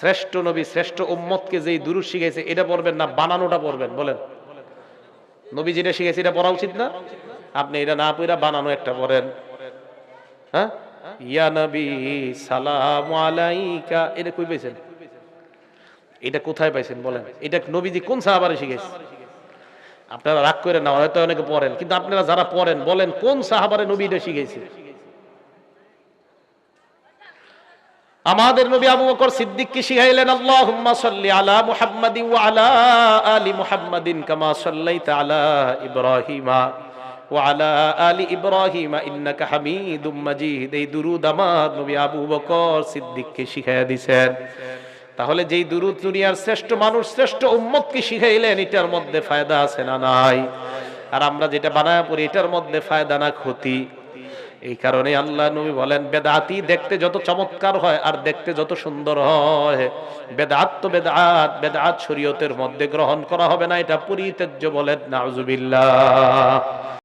শ্রেষ্ঠ নবী শ্রেষ্ঠ উম্মতকে যেই দুরূদ শিখাইছে এটা পড়বেন না বানানোটা পড়বেন? বলেন, নবী যেটা শিখাইছে এটা পড়া উচিত না? আপনি এটা না পড়া বানানো একটা পড়েন। হ্যাঁ, ইয়া নবী সালাম আলাইকা, এটা কই পাইছেন? এটা কোথায় পাইছেন বলেন? এটা নবীজি কোন সাহাবারে শিখাইছে? আপনারা রাগ করে না, হয়তো অনেকে পড়েন, কিন্তু আপনারা যারা পড়েন বলেন কোন সাহাবারে নবী এটা শিখাইছে? আমাদের নবী আবু বকর সিদ্দিককে শিখাইলেন, আল্লাহুম্মা সাল্লি আলা মুহাম্মাদিন ওয়া আলা আলি মুহাম্মাদিন কামা সাল্লাইতা আলা ইব্রাহিমা ওয়া আলা আলি ইব্রাহিমা ইন্নাকা হামিদুম মাজিদ। এই দুরূদ আমার নবী আবু বকর সিদ্দিককে শিখাইয়া দিয়েছেন। তাহলে যেই দুরূদ দুনিয়ার শ্রেষ্ঠ মানুষ শ্রেষ্ঠ উম্মতকে শিখাইলেন, এটার মধ্যে ফায়দা আছে না নাই? আর আমরা যেটা বানায় পড়ি এটার মধ্যে ফায়দা না ক্ষতি? এই কারণে আল্লাহ নবী বলেন, বেদাতি দেখতে যত চমৎকার হয় আর দেখতে যত সুন্দর হয়, বেদাত তো বেদাত, বেদাত শরীয়তের মধ্যে গ্রহণ করা হবে না, এটা পরিত্যাজ্য। বলেন নাউজুবিল্লাহ।